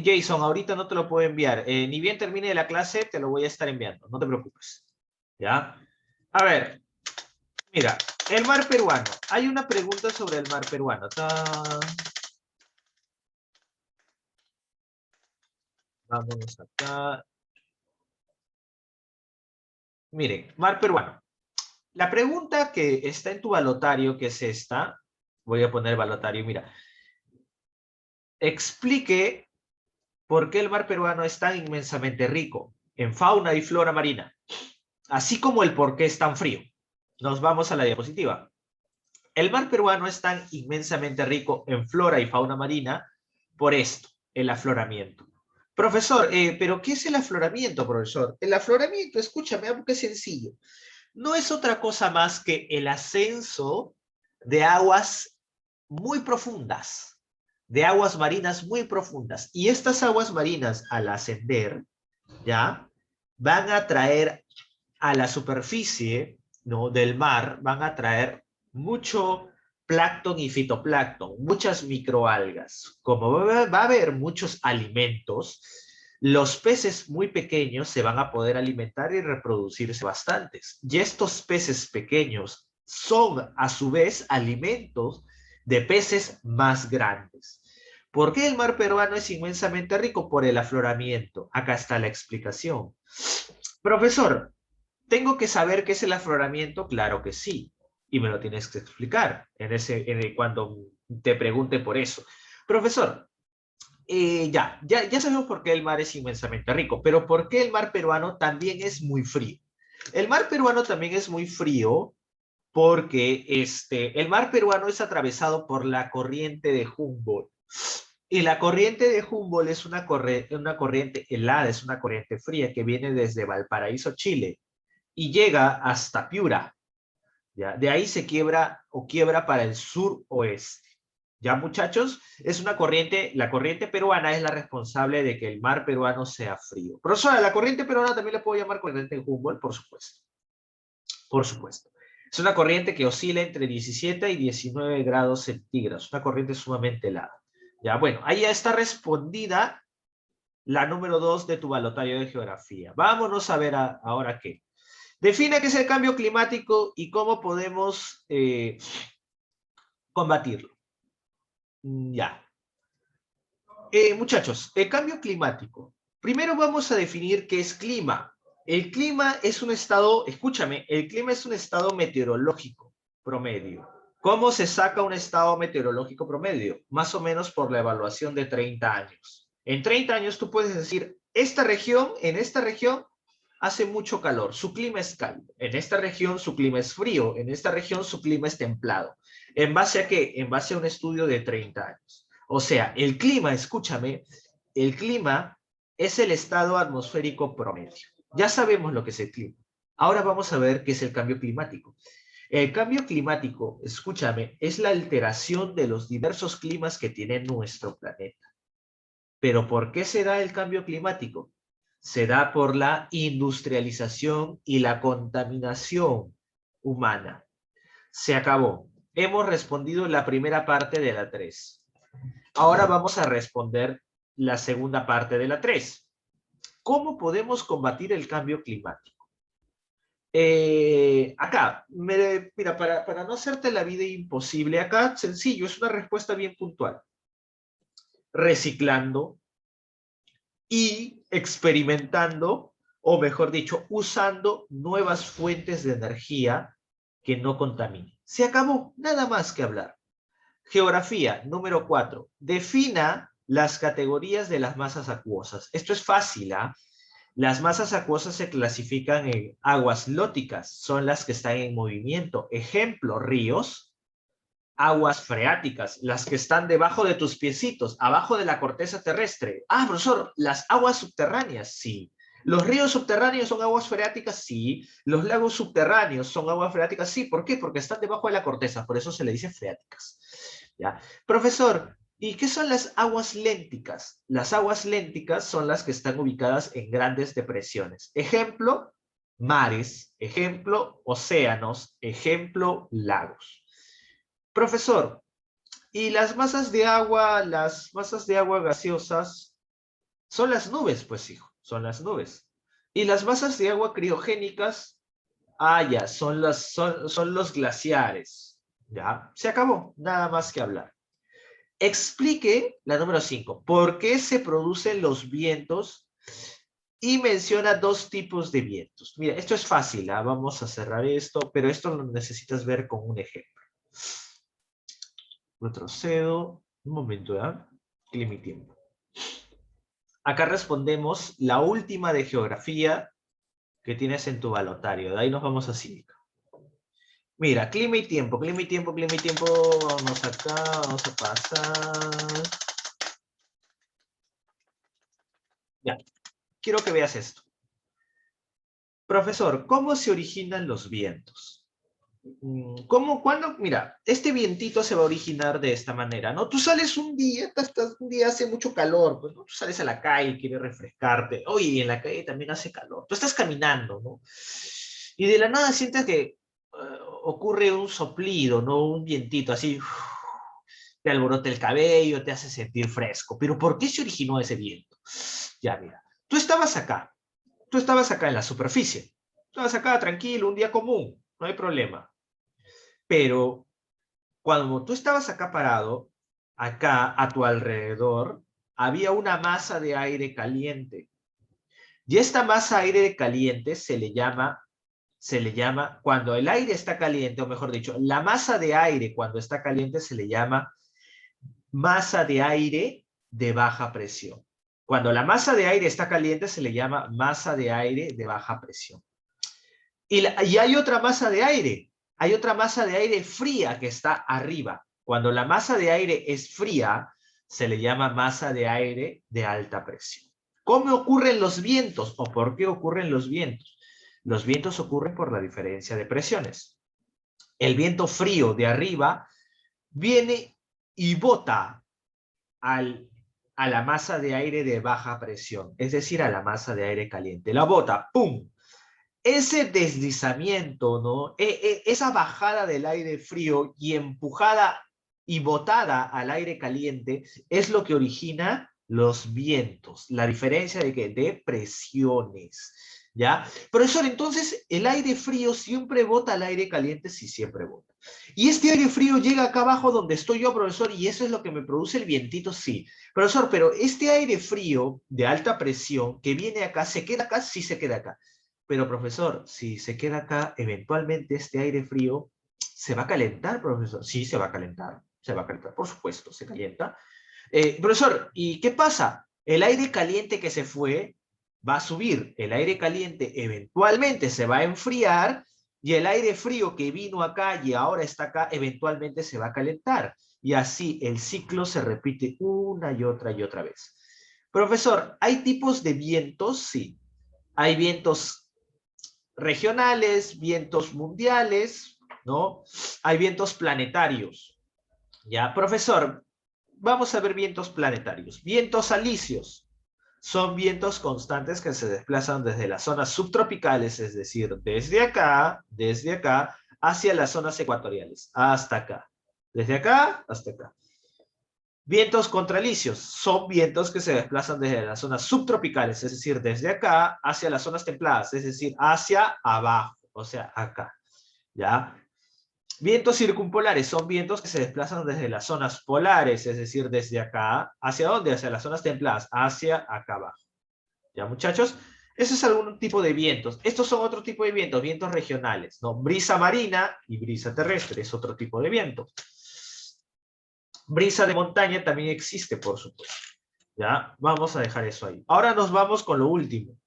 Jason, ahorita no te lo puedo enviar. Ni bien termine la clase, te lo voy a estar enviando. No te preocupes. ¿Ya? A ver, mira, el mar peruano. Hay una pregunta sobre el mar peruano. Vámonos acá. Miren, mar peruano. La pregunta que está en tu balotario, que es esta, voy a poner balotario, mira. Explique por qué el mar peruano es tan inmensamente rico en fauna y flora marina, así como el por qué es tan frío. Nos vamos a la diapositiva. El mar peruano es tan inmensamente rico en flora y fauna marina por esto, el afloramiento. Profesor, ¿pero qué es el afloramiento, profesor? El afloramiento, escúchame, algo que es sencillo. No es otra cosa más que el ascenso de aguas muy profundas, de aguas marinas muy profundas. Y estas aguas marinas, al ascender, ¿ya? Van a traer a la superficie, ¿no?, del mar, van a traer mucho plancton y fitoplancton, muchas microalgas. Como va a haber muchos alimentos, los peces muy pequeños se van a poder alimentar y reproducirse bastantes. Y estos peces pequeños son, a su vez, alimentos de peces más grandes. ¿Por qué el mar peruano es inmensamente rico? Por el afloramiento. Acá está la explicación. Profesor, ¿tengo que saber qué es el afloramiento? Claro que sí. Y me lo tienes que explicar cuando te pregunte por eso. Profesor, ya sabemos por qué el mar es inmensamente rico, pero ¿por qué el mar peruano también es muy frío? El mar peruano también es muy frío porque el mar peruano es atravesado por la corriente de Humboldt. Y la corriente de Humboldt es una corriente helada, es una corriente fría que viene desde Valparaíso, Chile, y llega hasta Piura. ¿Ya? De ahí se quiebra o quiebra para el sur-oeste. ¿Ya, muchachos? Es una corriente, la corriente peruana es la responsable de que el mar peruano sea frío. Profesora, ¿la corriente peruana también le puedo llamar corriente de Humboldt? Por supuesto. Por supuesto. Es una corriente que oscila entre 17 y 19 grados centígrados. Una corriente sumamente helada. Ya, bueno, ahí ya está respondida la número 2 de tu balotario de geografía. Vámonos a ver ahora qué. Define qué es el cambio climático y cómo podemos combatirlo. Ya. Muchachos, el cambio climático. Primero vamos a definir qué es clima. El clima es un estado, escúchame, el clima es un estado meteorológico promedio. ¿Cómo se saca un estado meteorológico promedio? Más o menos por la evaluación de 30 años. En 30 años tú puedes decir, en esta región hace mucho calor, su clima es cálido. En esta región su clima es frío, en esta región su clima es templado. ¿En base a qué? En base a un estudio de 30 años. O sea, el clima, escúchame, el clima es el estado atmosférico promedio. Ya sabemos lo que es el clima. Ahora vamos a ver qué es el cambio climático. El cambio climático, escúchame, es la alteración de los diversos climas que tiene nuestro planeta. ¿Pero por qué se da el cambio climático? Se da por la industrialización y la contaminación humana. Se acabó. Hemos respondido la primera parte de la 3. Ahora vamos a responder la segunda parte de la 3. ¿Cómo podemos combatir el cambio climático? Acá, mira, para no hacerte la vida imposible, acá sencillo, es una respuesta bien puntual. Reciclando y experimentando, o mejor dicho, usando nuevas fuentes de energía que no contaminen. Se acabó, nada más que hablar. Geografía, número 4. Defina las categorías de las masas acuosas. Esto es fácil, ¿ah? Las masas acuosas se clasifican en aguas lóticas, son las que están en movimiento. Ejemplo, ríos. Aguas freáticas, las que están debajo de tus piecitos, abajo de la corteza terrestre. Ah, profesor, las aguas subterráneas, sí. ¿Los ríos subterráneos son aguas freáticas? Sí. ¿Los lagos subterráneos son aguas freáticas? Sí. ¿Por qué? Porque están debajo de la corteza, por eso se le dice freáticas. ¿Ya? Profesor, ¿y qué son las aguas lénticas? Las aguas lénticas son las que están ubicadas en grandes depresiones. Ejemplo, mares. Ejemplo, océanos. Ejemplo, lagos. Profesor, ¿y las masas de agua gaseosas son las nubes? Pues hijo, son las nubes. ¿Y las masas de agua criogénicas? Ah, ya, son los glaciares. Ya, se acabó, nada más que hablar. Explique, la número 5, ¿por qué se producen los vientos? Y menciona dos tipos de vientos. Mira, esto es fácil, ¿ah? Vamos a cerrar esto, pero esto lo necesitas ver con un ejemplo. Retrocedo, un momento, ¿ya? Clima y tiempo. Acá respondemos la última de geografía que tienes en tu balotario. De ahí nos vamos a cívica. Mira, clima y tiempo, clima y tiempo, clima y tiempo. Vamos acá, vamos a pasar. Ya, quiero que veas esto. Profesor, ¿cómo se originan los vientos? ¿Cómo, cuándo? Mira, este vientito se va a originar de esta manera, ¿no? Tú sales un día hace mucho calor, pues, ¿no? Tú sales a la calle, quieres refrescarte. Oye, en la calle también hace calor. Tú estás caminando, ¿no? Y de la nada sientes que ocurre un soplido, ¿no? Un vientito así, te alborota el cabello, te hace sentir fresco. Pero ¿por qué se originó ese viento? Ya, mira, tú estabas acá en la superficie, estabas acá tranquilo, un día común, no hay problema. Pero cuando tú estabas acá parado, acá a tu alrededor, había una masa de aire caliente. Y esta masa de aire caliente se le llama, cuando el aire está caliente, o mejor dicho, la masa de aire cuando está caliente se le llama masa de aire de baja presión. Cuando la masa de aire está caliente se le llama masa de aire de baja presión. Y hay otra masa de aire. Hay otra masa de aire fría que está arriba. Cuando la masa de aire es fría, se le llama masa de aire de alta presión. ¿Cómo ocurren los vientos o por qué ocurren los vientos? Los vientos ocurren por la diferencia de presiones. El viento frío de arriba viene y bota a la masa de aire de baja presión, es decir, a la masa de aire caliente. La bota, ¡pum! Ese deslizamiento, ¿no? Esa bajada del aire frío y empujada y botada al aire caliente es lo que origina los vientos. La diferencia de que de presiones, ¿ya? Profesor, entonces el aire frío siempre bota al aire caliente, sí, siempre bota. Y este aire frío llega acá abajo donde estoy yo, profesor, y eso es lo que me produce el vientito, sí. Profesor, pero este aire frío de alta presión que viene acá, ¿se queda acá? Sí, se queda acá. Pero, profesor, si se queda acá, eventualmente este aire frío se va a calentar, profesor. Sí, se va a calentar. Se va a calentar, por supuesto, se calienta. Profesor, ¿y qué pasa? El aire caliente que se fue va a subir. El aire caliente eventualmente se va a enfriar Y el aire frío que vino acá y ahora está acá, eventualmente se va a calentar. Y así el ciclo se repite una y otra vez. Profesor, ¿hay tipos de vientos? Sí. Hay vientos regionales, vientos mundiales, ¿no? Hay vientos planetarios. Ya, profesor, vamos a ver vientos planetarios. Vientos alisios son vientos constantes que se desplazan desde las zonas subtropicales, es decir, desde acá, hacia las zonas ecuatoriales, hasta acá. Desde acá hasta acá. Vientos contralisios son vientos que se desplazan desde las zonas subtropicales, es decir, desde acá hacia las zonas templadas, es decir, hacia abajo, o sea, acá. ¿Ya? Vientos circumpolares son vientos que se desplazan desde las zonas polares, es decir, desde acá, ¿hacia dónde? Hacia las zonas templadas, hacia acá abajo. ¿Ya, muchachos? Eso es algún tipo de vientos. Estos son otro tipo de vientos, vientos regionales, ¿no? Brisa marina y brisa terrestre es otro tipo de viento. Brisa de montaña también existe, por supuesto. ¿Ya? Vamos a dejar eso ahí. Ahora nos vamos con lo último.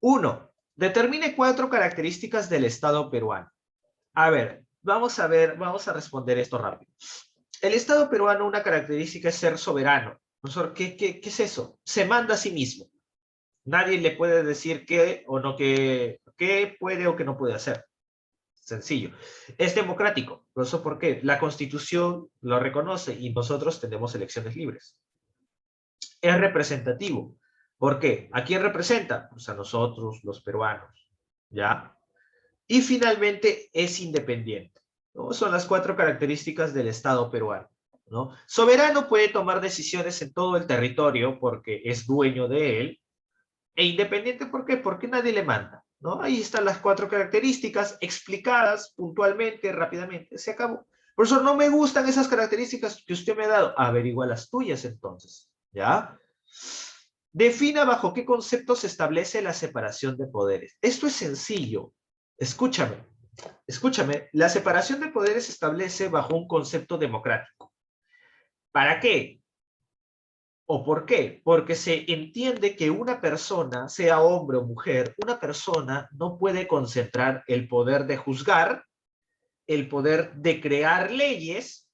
1. Determine 4 características del Estado peruano. A ver, vamos a responder esto rápido. El Estado peruano, una característica es ser soberano. Profesor, ¿qué es eso? Se manda a sí mismo. Nadie le puede decir qué o no qué puede o qué no puede hacer. Sencillo. Es democrático. ¿Eso por qué? La Constitución lo reconoce y nosotros tenemos elecciones libres. Es representativo. ¿Por qué? ¿A quién representa? Pues a nosotros, los peruanos. ¿Ya? Y finalmente es independiente, ¿no? Son las 4 características del Estado peruano, ¿no? Soberano puede tomar decisiones en todo el territorio porque es dueño de él. E independiente, ¿por qué? Porque nadie le manda, ¿no? Ahí están las 4 características explicadas puntualmente, rápidamente. Se acabó. Por eso no me gustan esas características que usted me ha dado. Averigua las tuyas entonces, ¿ya? Defina bajo qué concepto se establece la separación de poderes. Esto es sencillo. Escúchame, escúchame. La separación de poderes se establece bajo un concepto democrático. ¿Para qué? ¿O por qué? Porque se entiende que una persona, sea hombre o mujer, una persona no puede concentrar el poder de juzgar, el poder de crear leyes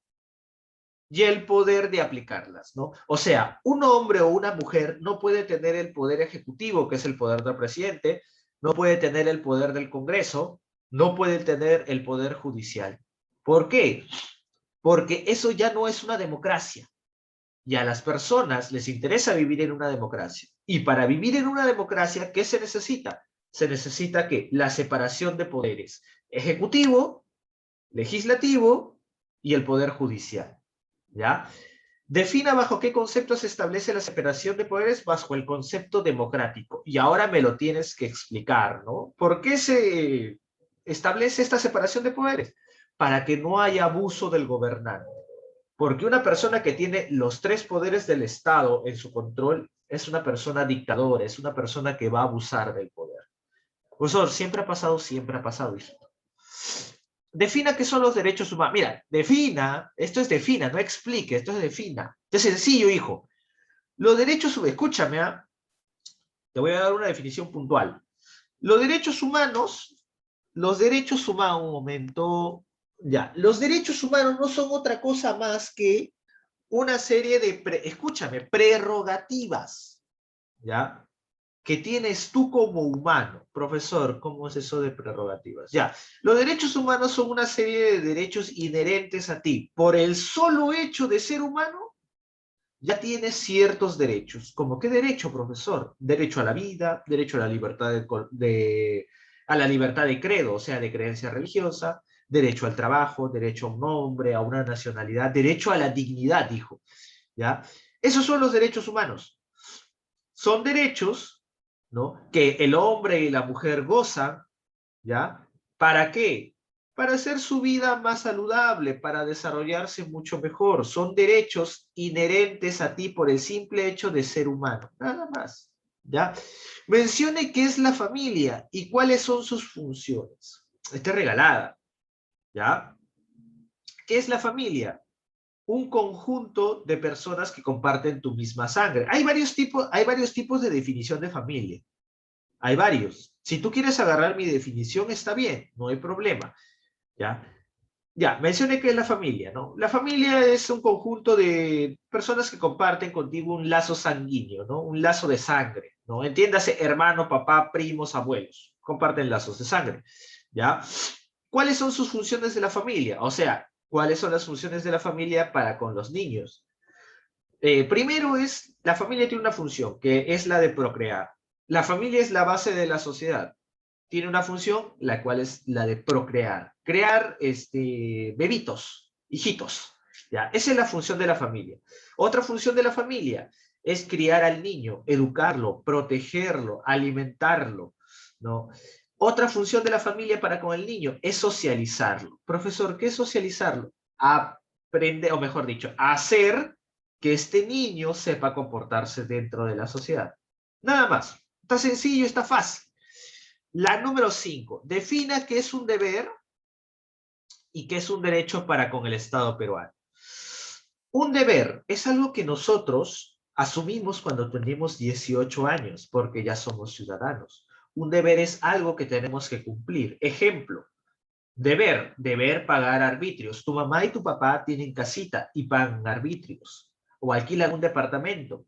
y el poder de aplicarlas, ¿no? O sea, un hombre o una mujer no puede tener el poder ejecutivo, que es el poder del presidente, no puede tener el poder del Congreso, no puede tener el poder judicial. ¿Por qué? Porque eso ya no es una democracia. Y a las personas les interesa vivir en una democracia. Y para vivir en una democracia, ¿qué se necesita? Se necesita que la separación de poderes, ejecutivo, legislativo y el poder judicial. ¿Ya? Defina bajo qué concepto se establece la separación de poderes bajo el concepto democrático. Y ahora me lo tienes que explicar, ¿no? ¿Por qué se establece esta separación de poderes? Para que no haya abuso del gobernante. Porque una persona que tiene los 3 poderes del Estado en su control es una persona dictadora, es una persona que va a abusar del poder. Profesor, siempre ha pasado esto. Defina qué son los derechos humanos. Mira, defina, esto es defina, no explique, esto es defina. Es sencillo, hijo. Los derechos humanos, escúchame, ¿eh? Te voy a dar una definición puntual. Los derechos humanos, un momento, ya, los derechos humanos no son otra cosa más que una serie de, escúchame, prerrogativas, ¿ya? Que tienes tú como humano. Profesor, ¿cómo es eso de prerrogativas? Ya, los derechos humanos son una serie de derechos inherentes a ti. Por el solo hecho de ser humano, ya tienes ciertos derechos. ¿Cómo qué derecho, profesor? Derecho a la vida, derecho a la libertad a la libertad de credo, o sea, de creencia religiosa, derecho al trabajo, derecho a un nombre, a una nacionalidad, derecho a la dignidad, dijo. ¿Ya? Esos son los derechos humanos. Son derechos, ¿no? Que el hombre y la mujer gozan, ¿ya? ¿Para qué? Para hacer su vida más saludable, para desarrollarse mucho mejor. Son derechos inherentes a ti por el simple hecho de ser humano, nada más, ¿ya? Mencione qué es la familia y cuáles son sus funciones. Está regalada, ¿ya? ¿Qué es la familia? Un conjunto de personas que comparten tu misma sangre. Hay varios tipos de definición de familia. Hay varios. Si tú quieres agarrar mi definición, está bien, no hay problema. ¿Ya? Ya, mencioné que es la familia, ¿no? La familia es un conjunto de personas que comparten contigo un lazo sanguíneo, ¿no? Un lazo de sangre, ¿no? Entiéndase, hermano, papá, primos, abuelos. Comparten lazos de sangre, ¿ya? ¿Cuáles son sus funciones de la familia? O sea, ¿cuáles son las funciones de la familia para con los niños? Primero la familia tiene una función, que es la de procrear. La familia es la base de la sociedad. Tiene una función, la cual es la de procrear. Crear bebitos, hijitos. ¿Ya? Esa es la función de la familia. Otra función de la familia es criar al niño, educarlo, protegerlo, alimentarlo, ¿no? Otra función de la familia para con el niño es socializarlo. Profesor, ¿qué es socializarlo? Aprender, o mejor dicho, hacer que este niño sepa comportarse dentro de la sociedad. Nada más. Está sencillo, está fácil. La número 5. Defina qué es un deber y qué es un derecho para con el Estado peruano. Un deber es algo que nosotros asumimos cuando tenemos 18 años, porque ya somos ciudadanos. Un deber es algo que tenemos que cumplir. Ejemplo, deber pagar arbitrios. Tu mamá y tu papá tienen casita y pagan arbitrios. O alquilan un departamento,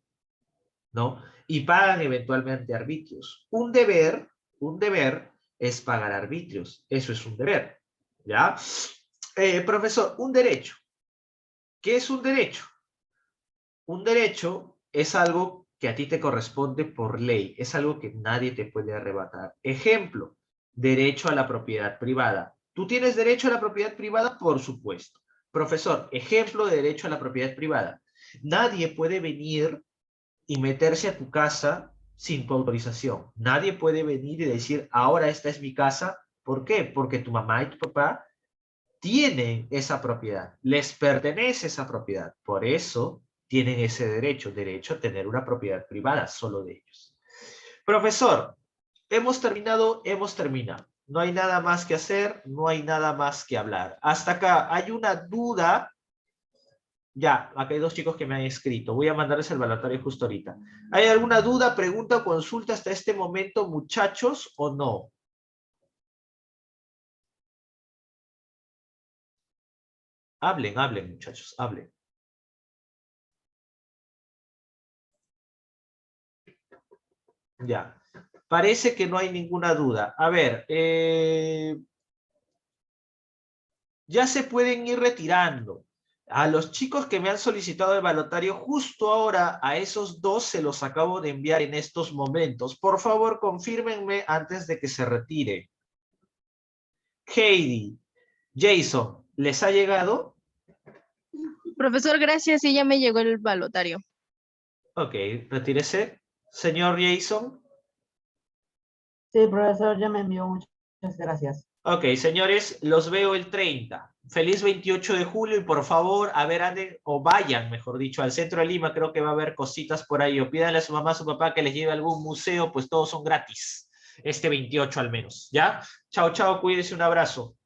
¿no? Y pagan eventualmente arbitrios. Un deber es pagar arbitrios. Eso es un deber, ¿ya? Profesor, un derecho. ¿Qué es un derecho? Un derecho es algo que a ti te corresponde por ley, es algo que nadie te puede arrebatar. Ejemplo, derecho a la propiedad privada. ¿Tú tienes derecho a la propiedad privada? Por supuesto. Profesor, ejemplo de derecho a la propiedad privada. Nadie puede venir y meterse a tu casa sin tu autorización. Nadie puede venir y decir, ahora esta es mi casa. ¿Por qué? Porque tu mamá y tu papá tienen esa propiedad, les pertenece esa propiedad. Por eso tienen ese derecho a tener una propiedad privada, solo de ellos. Profesor, hemos terminado, hemos terminado. No hay nada más que hacer, no hay nada más que hablar. Hasta acá, ¿hay una duda? Ya, acá hay dos chicos que me han escrito. Voy a mandarles el balotario justo ahorita. ¿Hay alguna duda, pregunta o consulta hasta este momento, muchachos, o no? Hablen, hablen, muchachos, hablen. Ya. Parece que no hay ninguna duda. A ver, ya se pueden ir retirando. A los chicos que me han solicitado el balotario, justo ahora a esos dos se los acabo de enviar en estos momentos. Por favor, confírmenme antes de que se retire. Heidi, Jason, ¿les ha llegado? Profesor, gracias, sí, ya me llegó el balotario. Ok, retírese. Señor Jason. Sí, profesor, ya me envió. Muchas gracias. Ok, señores, los veo el 30. Feliz 28 de julio y por favor, a ver, anden, o vayan, mejor dicho, al centro de Lima, creo que va a haber cositas por ahí, o pídanle a su mamá, a su papá que les lleve a algún museo, pues todos son gratis, este 28 al menos, ¿ya? Chao, chao, cuídense, un abrazo.